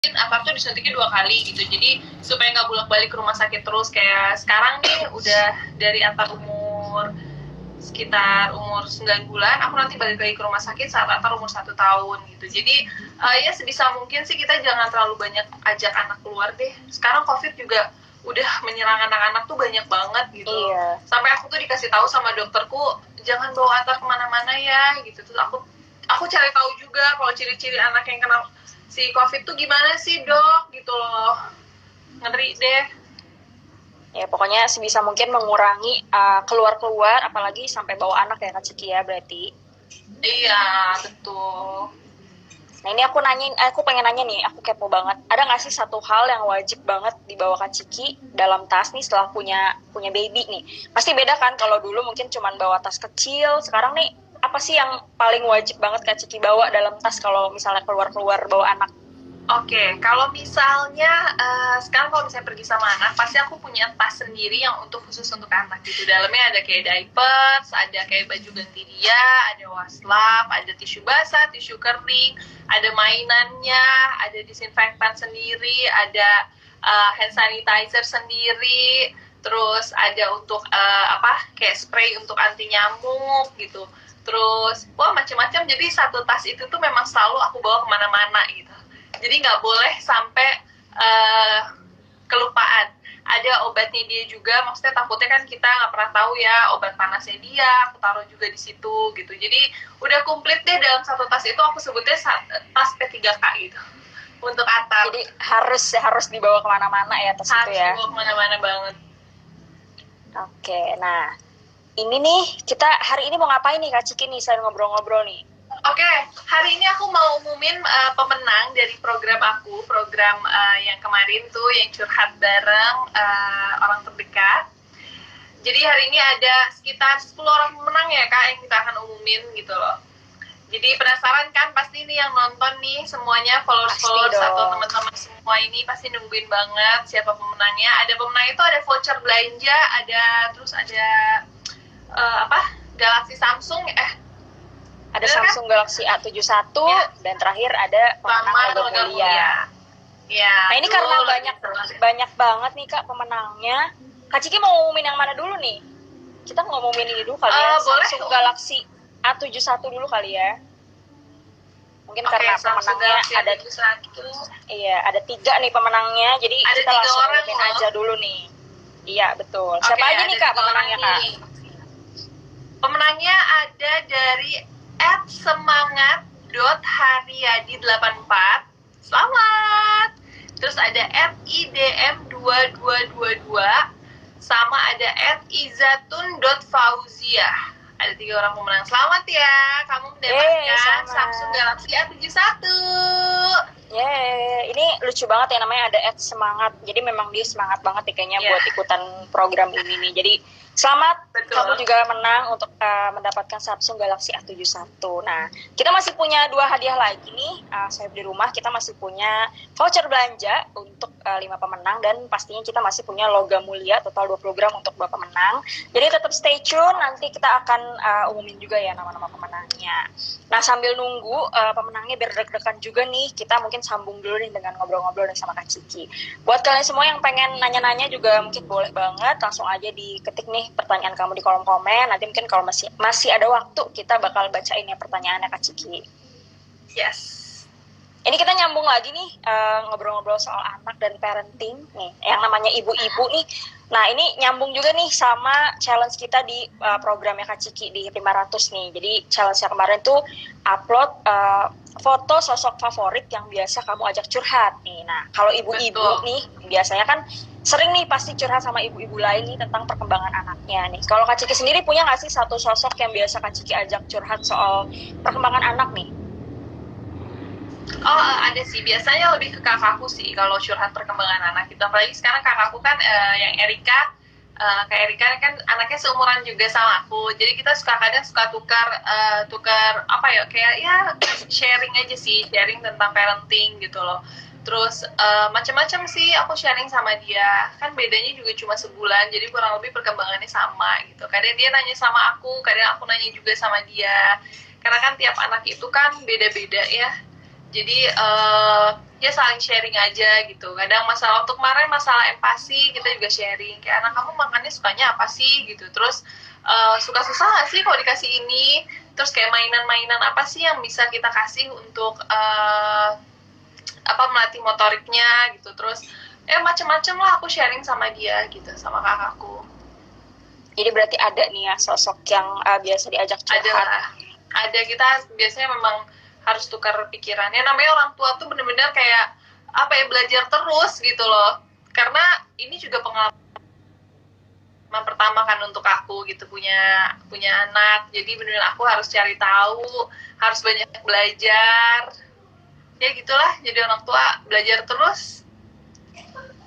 apa tuh disuntiknya 2 kali gitu, jadi supaya nggak bolak-balik ke rumah sakit terus. Kayak sekarang nih udah dari antar umur sekitar umur 9 bulan, aku nanti balik lagi ke rumah sakit saat antar umur 1 tahun gitu. Jadi ya sebisa mungkin sih kita jangan terlalu banyak ajak anak keluar deh. Sekarang COVID juga udah menyerang anak-anak tuh banyak banget gitu. Iya. Sampai aku tuh dikasih tahu sama dokterku, jangan bawa Atar kemana-mana ya gitu. Terus aku cari tahu juga kalau ciri-ciri anak yang kena si COVID tuh gimana sih dok gitu loh. Ngeri deh. Ya pokoknya sebisa mungkin mengurangi keluar-keluar, apalagi sampai bawa anak ya Kak Ciki ya berarti. Iya betul. Nah ini aku pengen nanya nih, aku kepo banget. Ada nggak sih satu hal yang wajib banget dibawa Kak Ciki dalam tas nih setelah punya baby nih? Pasti beda kan, kalau dulu mungkin cuma bawa tas kecil, sekarang nih apa sih yang paling wajib banget Kak Ciki bawa dalam tas kalau misalnya keluar-keluar bawa anak? Oke, kalau misalnya sekarang kalau misalnya pergi sama anak, pasti aku punya tas sendiri yang khusus untuk anak gitu. Dalamnya ada kayak diapers, ada kayak baju ganti dia, ada waslap, ada tisu basah, tisu kering, ada mainannya, ada disinfektan sendiri, ada hand sanitizer sendiri, terus ada untuk kayak spray untuk anti nyamuk gitu. Terus, macam-macam. Jadi satu tas itu tuh memang selalu aku bawa kemana-mana gitu. Jadi nggak boleh sampai kelupaan. Ada obatnya dia juga, maksudnya takutnya kan kita nggak pernah tahu ya obat panasnya dia, aku taruh juga di situ gitu. Jadi udah komplit deh dalam satu tas itu, aku sebutnya tas P3K gitu untuk Atar. Jadi harus dibawa kemana-mana ya tas itu ya? Harus dibawa kemana-mana banget. Oke, nah ini nih kita hari ini mau ngapain nih Kak Ciki nih selain ngobrol-ngobrol nih? Oke, hari ini aku mau umumin pemenang dari program yang kemarin tuh, yang curhat bareng orang terdekat. Jadi hari ini ada sekitar 10 orang pemenang ya Kak, yang kita akan umumin gitu loh. Jadi penasaran kan pasti nih yang nonton nih semuanya, followers atau teman-teman semua ini pasti nungguin banget siapa pemenangnya. Ada pemenang itu ada voucher belanja, terus ada Galaxy Samsung ada Samsung Galaxy A71 ya. Dan terakhir ada pemenang logam mulia. Ya, nah ini karena banyak banget nih Kak pemenangnya. Kak Ciki mau ngumumin yang mana dulu nih? Kita mau ngumumin ini dulu kali ya. Samsung Galaxy A71 dulu kali ya. Mungkin karena pemenangnya ada ada 3 nih pemenangnya. Jadi ada kita langsung ngumumin aja dulu nih. Iya betul. Siapa aja nih Kak pemenangnya Kak? Pemenangnya ada dari @semangat.haryadi84. Selamat. Terus ada @idm2222 sama ada @izatun.fauzia. Ada 3 orang pemenang. Selamat ya, kamu mendapatkan Samsung Galaxy A71. Ini lucu banget ya, namanya ada @semangat. Jadi memang dia semangat banget nih kayaknya buat ikutan program ini nih. Jadi selamat, kamu juga menang untuk mendapatkan Samsung Galaxy A71. Nah, kita masih punya 2 hadiah lagi nih. Saya di rumah kita masih punya voucher belanja untuk 5 pemenang, dan pastinya kita masih punya logam mulia total 20 gram untuk 2 pemenang. Jadi tetap stay tune, nanti kita akan umumin juga ya nama-nama pemenangnya. Nah, sambil nunggu pemenangnya biar deg-degan juga nih, kita mungkin sambung dulu nih dengan ngobrol-ngobrol nih sama Kak Ciki. Buat kalian semua yang pengen nanya-nanya juga mungkin boleh banget, langsung aja diketik nih pertanyaan kamu di kolom komen. Nanti mungkin kalau masih ada waktu kita bakal bacain ya pertanyaannya Kak Ciki. Yes. Ini kita nyambung lagi nih ngobrol-ngobrol soal anak dan parenting nih, yang namanya ibu-ibu nih. Nah ini nyambung juga nih sama challenge kita di programnya Kak Ciki di 500 nih. Jadi challenge yang kemarin tuh upload foto sosok favorit yang biasa kamu ajak curhat nih. Nah kalau ibu-ibu nih biasanya kan sering nih pasti curhat sama ibu-ibu lain nih tentang perkembangan anaknya nih. Kalau Kak Ciki sendiri punya nggak sih satu sosok yang biasa Kak Ciki ajak curhat soal perkembangan anak nih? Ada sih, biasanya lebih ke kakakku sih kalau curhat perkembangan anak gitu. Apalagi sekarang kakakku kan yang Erika, Kak Erika kan anaknya seumuran juga sama aku. Jadi kita kadang suka tukar kayak sharing aja sih, sharing tentang parenting gitu loh. Terus macam-macam sih aku sharing sama dia. Kan bedanya juga cuma sebulan, jadi kurang lebih perkembangannya sama gitu. Kadang dia nanya sama aku, kadang aku nanya juga sama dia. Karena kan tiap anak itu kan beda-beda ya. Jadi ya saling sharing aja gitu. Kadang masalah untuk kemarin masalah empati kita juga sharing. Kayak anak kamu makannya sukanya apa sih gitu. Terus suka susah nggak sih kalau dikasih ini? Terus kayak mainan-mainan apa sih yang bisa kita kasih untuk melatih motoriknya gitu. Terus macem-macem lah aku sharing sama dia gitu, sama kakakku. Jadi berarti ada nih ya sosok yang biasa diajak curhat. Ada, kita biasanya memang harus tukar pikirannya. Namanya orang tua tuh bener-bener kayak belajar terus gitu loh. Karena ini juga pengalaman pertama kan untuk aku gitu, punya anak. Jadi bener-bener aku harus cari tahu, harus banyak belajar. Ya gitulah, jadi orang tua belajar terus.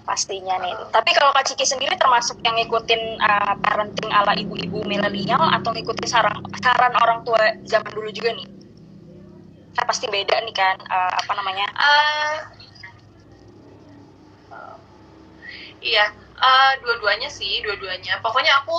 Pastinya nih. Tapi kalau Kak Ciki sendiri termasuk yang ngikutin parenting ala ibu-ibu milenial atau ngikutin saran orang tua zaman dulu juga nih? Kan pasti beda nih kan, Iya, dua-duanya. Pokoknya aku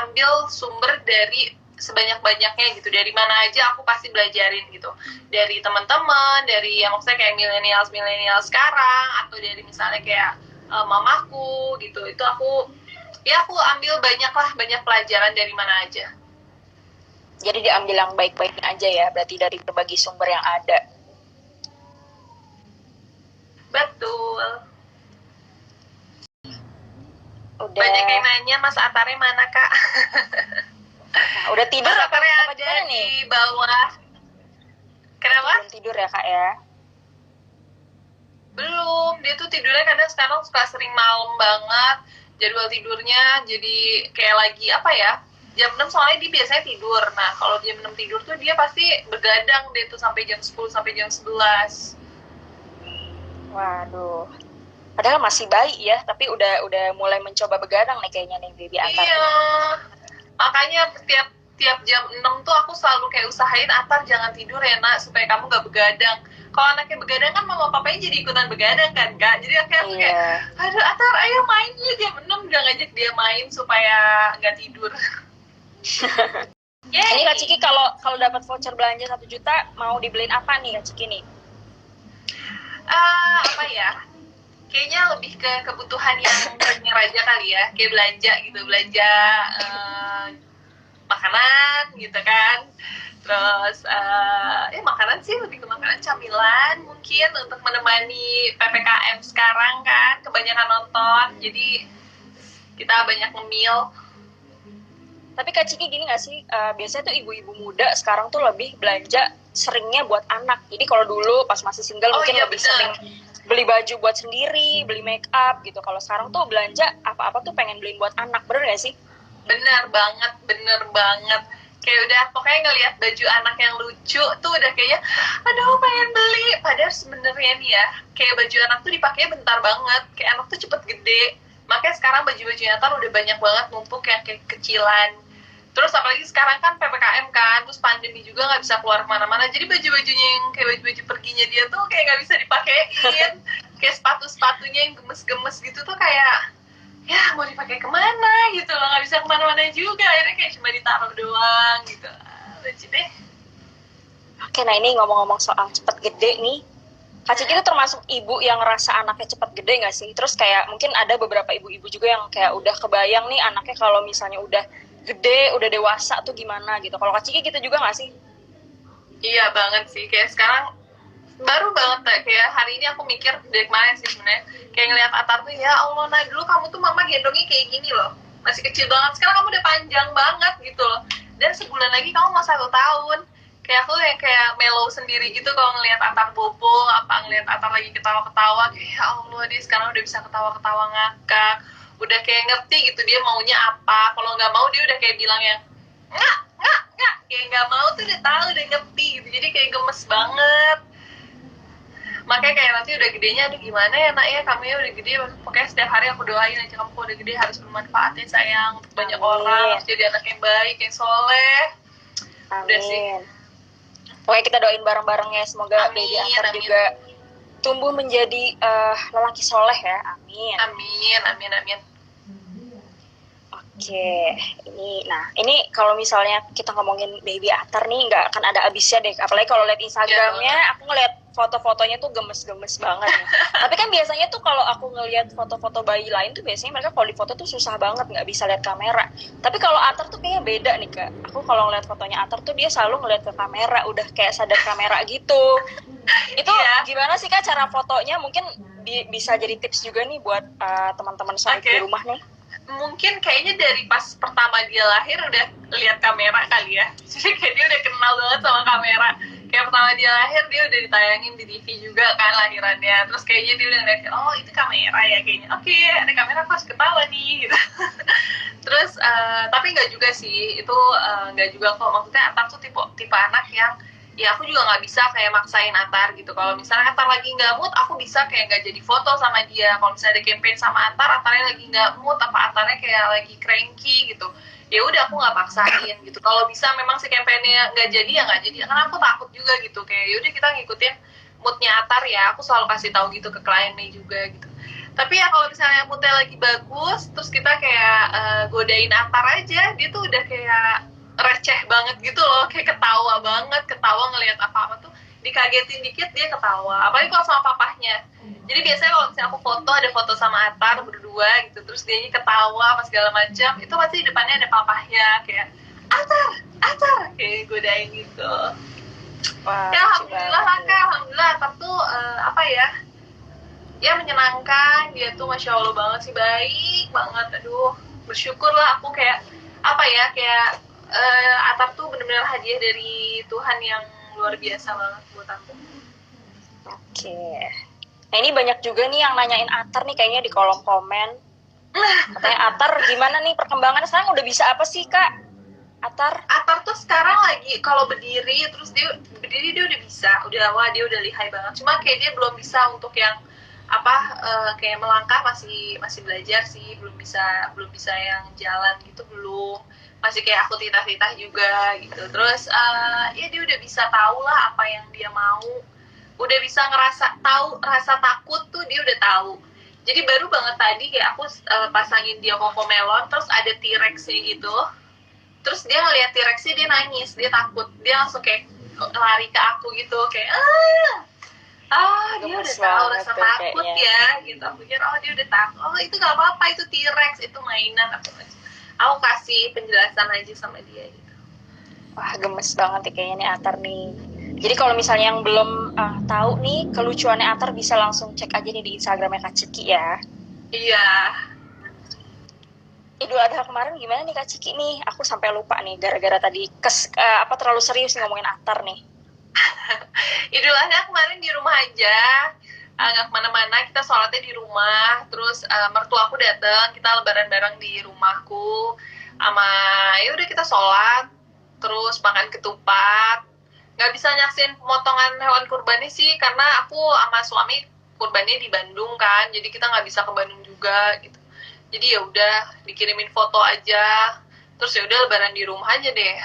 ambil sumber dari sebanyak-banyaknya gitu. Dari mana aja aku pasti belajarin gitu. Dari teman-teman, dari yang maksudnya kayak milenial sekarang, atau dari misalnya kayak mamaku gitu. Itu aku ambil banyak pelajaran dari mana aja. Jadi diambil yang baik-baiknya aja ya, berarti dari berbagai sumber yang ada. Betul. Udah. Banyak yang nanya Mas Atarnya mana Kak? Nah, udah tidur Mas Atarnya apa ada nih? Di bawah. Kenapa? Belum tidur ya Kak ya? Belum, dia tuh tidurnya kadang sekarang suka sering malam banget. Jadwal tidurnya jadi kayak lagi jam 6 soalnya dia biasanya tidur. Nah kalau jam 6 tidur tuh dia pasti begadang deh tuh sampai jam 10 sampai jam 11. Waduh. Padahal masih bayi ya, tapi udah mulai mencoba begadang nih kayaknya nih baby Atar. Iya. Makanya tiap jam 6 tuh aku selalu kayak usahain Atar jangan tidur ya nak, supaya kamu gak begadang. Kalau anaknya begadang kan mama papanya jadi ikutan begadang kan Kak. Jadi aku kayak, aduh Atar ayo main jam 6, udah ngajak dia main supaya gak tidur. Ini Kak Ciki kalau dapat voucher belanja 1 juta mau dibeliin apa nih Kak Ciki nih? Kayaknya lebih ke kebutuhan yang aja kali ya, kayak belanja makanan gitu kan. Terus makanan sih, lebih ke makanan camilan mungkin untuk menemani PPKM sekarang kan, kebanyakan nonton jadi kita banyak ngemil. Tapi Kak Ciki gini gak sih, biasanya tuh ibu-ibu muda sekarang tuh lebih belanja seringnya buat anak. Jadi kalau dulu pas masih single mungkin lebih sering beli baju buat sendiri, beli make up gitu. Kalau sekarang tuh belanja apa-apa tuh pengen beliin buat anak, bener gak sih? Bener banget. Kayak udah pokoknya ngelihat baju anak yang lucu tuh udah kayaknya aduh pengen beli. Padahal sebenarnya nih ya, kayak baju anak tuh dipakainya bentar banget, kayak anak tuh cepet gede. Makanya sekarang baju-baju Natal udah banyak banget numpuk yang kayak kecilan. Terus apalagi sekarang kan PPKM kan, terus pandemi juga nggak bisa keluar kemana-mana. Jadi baju-bajunya yang kayak baju-baju perginya dia tuh kayak nggak bisa dipakein. Kayak sepatu-sepatunya yang gemes-gemes gitu tuh kayak, ya mau dipakai kemana gitu loh, nggak bisa kemana-mana juga. Akhirnya kayak cuma ditaruh doang gitu. Lucu deh. Oke, nah ini ngomong-ngomong soal cepet gede nih. Kak Ciki itu termasuk ibu yang ngerasa anaknya cepet gede nggak sih? Terus kayak mungkin ada beberapa ibu-ibu juga yang kayak udah kebayang nih anaknya kalau misalnya udah gede, udah dewasa tuh gimana gitu. Kalau Kak Ciki gitu juga nggak sih? Iya banget sih. Kayak sekarang baru banget kayak hari ini aku mikir dari kemarin sih sebenarnya. Kayak ngeliat Atar tuh, ya Allah, nah dulu kamu tuh mama gendongnya kayak gini loh. Masih kecil banget. Sekarang kamu udah panjang banget gitu loh. Dan sebulan lagi kamu mau 1 tahun. Kayak aku yang kayak mellow sendiri gitu kalau ngeliat Atar bobo, ngeliat Atar lagi ketawa-ketawa. Kayak ya Allah, dia sekarang udah bisa ketawa-ketawa ngakak. Udah kayak ngerti gitu dia maunya apa. Kalau nggak mau dia udah kayak bilang yang nggak. Kayak nggak mau tuh udah tahu, udah ngerti gitu. Jadi kayak gemes banget. Makanya kayak nanti udah gedenya, aduh gimana ya nak ya, kamu ya udah gede. Pokoknya setiap hari aku doain aja, kamu kalau udah gede harus bermanfaat ya sayang untuk banyak orang, harus jadi anak yang baik, yang soleh. Udah sih. Pokoknya kita doain bareng-bareng ya, semoga baby Atar juga tumbuh menjadi lelaki soleh ya, amin. Amin. Oke, ini kalau misalnya kita ngomongin baby Atar nih nggak akan ada habisnya deh. Apalagi kalau lihat Instagramnya, aku ngeliat foto-fotonya tuh gemes-gemes banget nih. Tapi kan biasanya tuh kalau aku ngeliat foto-foto bayi lain tuh biasanya mereka kalau di foto tuh susah banget, nggak bisa lihat kamera. Tapi kalau Atar tuh kayaknya beda nih Kak. Aku kalau ngeliat fotonya Atar tuh dia selalu ngeliat ke kamera, udah kayak sadar kamera gitu. Itu gimana sih Kak cara fotonya? Mungkin bisa jadi tips juga nih buat teman-teman saya di rumah nih. Mungkin kayaknya dari pas pertama dia lahir udah lihat kamera kali ya. Jadi kayak dia udah kenal banget sama kamera. Kayak pertama dia lahir dia udah ditayangin di TV juga kan lahirannya. Terus kayaknya dia udah ngeliat, oh itu kamera ya kayaknya. Oke, ada kamera aku harus ketawa nih gitu. Terus tapi nggak juga sih, itu nggak juga kok. Maksudnya Atar tuh tipe anak yang ya aku juga nggak bisa kayak maksain Atar gitu. Kalau misalnya Atar lagi nggak mood, aku bisa kayak nggak jadi foto sama dia. Kalau misalnya ada campaign sama Atar, Atarnya lagi nggak mood, apa Atarnya kayak lagi cranky gitu, ya udah aku nggak paksain gitu. Kalau bisa memang si campaignnya nggak jadi ya nggak jadi, karena aku takut juga gitu. Kayak yaudah kita ngikutin moodnya Atar ya, aku selalu kasih tahu gitu ke kliennya juga gitu. Tapi ya kalau misalnya moodnya lagi bagus, terus kita kayak godain Atar aja, dia tuh udah kayak receh banget gitu loh, kayak ketawa banget, ketawa ngelihat apa-apa tuh dikagetin dikit dia ketawa, apalagi kalau sama papahnya. Jadi biasanya kalau misalnya aku foto, ada foto sama Atar berdua gitu, terus dianya ketawa apa segala macam, itu pasti di depannya ada papahnya kayak Atar kayak godain gitu. Wah, ya alhamdulillah lah Kak, alhamdulillah Atar tuh apa ya menyenangkan, dia tuh masya Allah banget sih, baik banget. Aduh, bersyukur lah aku kayak apa ya, kayak Atar tuh benar-benar hadiah dari Tuhan yang luar biasa banget buat aku. Oke. Nah ini banyak juga nih yang nanyain Atar nih kayaknya di kolom komen. Katanya Atar gimana nih perkembangannya sekarang, udah bisa apa sih Kak? Atar tuh sekarang lagi kalau berdiri, terus dia udah bisa, dia udah lihai banget. Cuma kayak dia belum bisa untuk yang kayak melangkah, masih belajar sih, belum bisa yang jalan gitu, belum, masih kayak aku titah-titah juga gitu. Terus ya dia udah bisa tahu lah apa yang dia mau, udah bisa tahu rasa takut tuh dia udah tahu. Jadi baru banget tadi kayak aku pasangin dia Cocomelon, terus ada T-Rex-nya gitu, terus dia ngeliat T-Rex-nya, dia nangis, dia takut, dia langsung kayak lari ke aku gitu, kayak dia udah tahu rasa takut kayaknya. Ya gitu. Aku pikir dia udah takut, itu gak apa-apa, itu T-Rex, itu mainan. Aku kasih penjelasan aja sama dia gitu. Wah gemes banget ya kayaknya nih Atar nih. Jadi kalau misalnya yang belum tahu nih kelucuannya Atar, bisa langsung cek aja nih di Instagramnya Kak Ciki ya. Iya. Idul Adha kemarin gimana nih Kak Ciki nih? Aku sampai lupa nih gara-gara tadi terlalu serius ngomongin Atar nih. Idul Adha kemarin di rumah aja, nggak kemana-mana, kita sholatnya di rumah. Terus mertua aku datang, kita lebaran bareng di rumahku, sama ya udah kita sholat, terus makan ketupat. Nggak bisa nyaksin pemotongan hewan kurbannya sih, karena aku sama suami kurbannya di Bandung kan, jadi kita nggak bisa ke Bandung juga gitu. Jadi ya udah dikirimin foto aja, terus ya udah lebaran di rumah aja deh.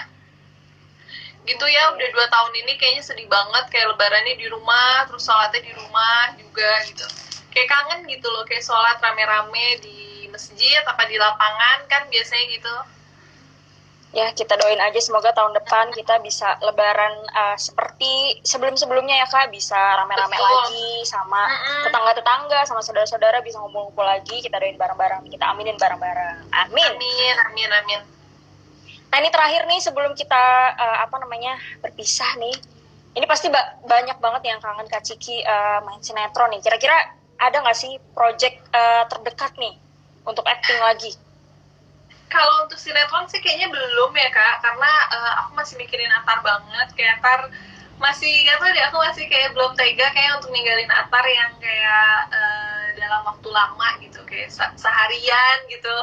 Gitu ya, udah 2 tahun ini kayaknya sedih banget, kayak lebarannya di rumah, terus sholatnya di rumah juga gitu. Kayak kangen gitu loh, kayak sholat rame-rame di masjid apa di lapangan kan biasanya gitu. Ya kita doain aja semoga tahun depan kita bisa lebaran seperti sebelum-sebelumnya ya Kak, bisa rame-rame lagi sama tetangga-tetangga, sama saudara-saudara, bisa ngumpul-ngumpul lagi. Kita doain bareng-bareng, kita aminin bareng-bareng. Amin. Amin. Nah ini terakhir nih sebelum kita berpisah nih, ini pasti banyak banget yang kangen Kak Ciki main sinetron nih. Kira-kira ada nggak sih project terdekat nih untuk acting lagi? Kalau untuk sinetron sih kayaknya belum ya Kak, karena aku masih mikirin Atar banget. Kayak Atar masih, gak tau deh, aku masih kayak belum tega kayak untuk ninggalin Atar yang kayak dalam waktu lama gitu, kayak seharian gitu.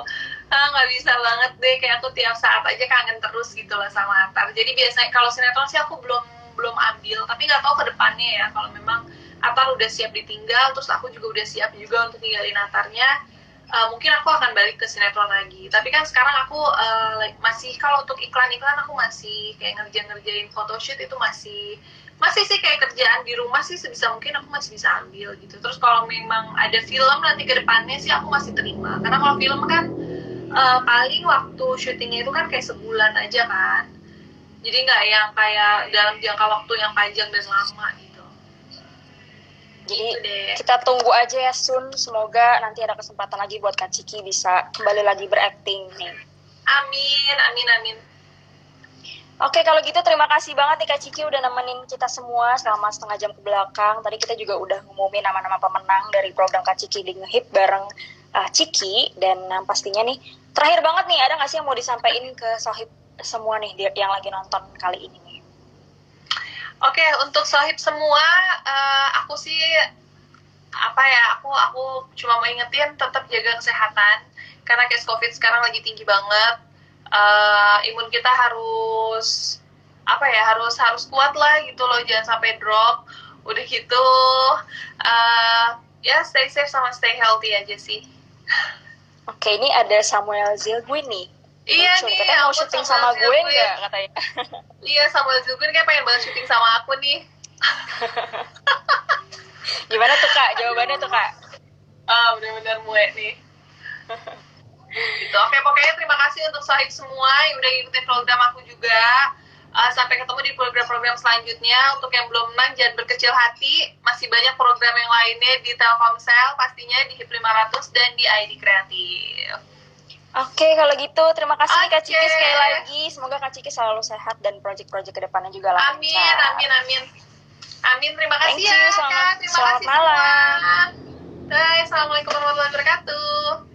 Nggak bisa banget deh, kayak aku tiap saat aja kangen terus gitu lah sama Atar. Jadi biasanya kalau sinetron sih aku belum ambil, tapi nggak tahu ke depannya ya, kalau memang Atar udah siap ditinggal, terus aku juga udah siap juga untuk ninggalin Atarnya, mungkin aku akan balik ke sinetron lagi. Tapi kan sekarang aku masih, kalau untuk iklan-iklan aku masih kayak ngerjain photoshoot, itu masih sih kayak kerjaan di rumah sih sebisa mungkin aku masih bisa ambil gitu. Terus kalau memang ada film nanti ke depannya sih aku masih terima, karena kalau film kan paling waktu syutingnya itu kan kayak sebulan aja kan. Jadi nggak yang kayak dalam jangka waktu yang panjang dan lama gitu. Jadi Gitu deh. kita tunggu aja ya Sun, semoga nanti ada kesempatan lagi buat Kak Ciki bisa kembali lagi berakting nih. Amin, amin, amin. Oke, kalau gitu terima kasih banget nih Kak Ciki udah nemenin kita semua selama setengah jam ke belakang. Tadi kita juga udah ngumumin nama-nama pemenang dari program Kak Ciki di Ngehip bareng Ciki. Dan pastinya nih, terakhir banget nih, ada nggak sih yang mau disampaikan ke sohib semua nih yang lagi nonton kali ini nih? Oke, untuk sohib semua, aku sih aku cuma mau ingetin tetap jaga kesehatan karena case COVID sekarang lagi tinggi banget. Imun kita harus harus kuat lah gitu loh, jangan sampai drop. Udah gitu ya stay safe sama stay healthy aja sih. Oke, ini ada Samuel Zilguin nih. Iya nih, nih, katanya mau syuting sama gue nggak katanya? Iya, Samuel Zilguin kayak pengen banget syuting sama aku nih. Gimana tuh Kak? Jawabannya tuh Kak? Bener-bener muek nih. Gitu. Oke, pokoknya terima kasih untuk sohib semua yang udah ngikutin program aku juga. Sampai ketemu di program-program selanjutnya. Untuk yang belum menang, jangan berkecil hati. Masih banyak program yang lainnya di Telkomsel, pastinya di HIP 500 dan di ID Kreatif. Oke, kalau gitu terima kasih nih Kak Ciki sekali lagi. Semoga Kak Ciki selalu sehat dan proyek-proyek kedepannya juga lancar. Amin. Amin, terima kasih ya Kak. Terima selamat kasih malam. semua. Bye, Assalamualaikum warahmatullahi wabarakatuh.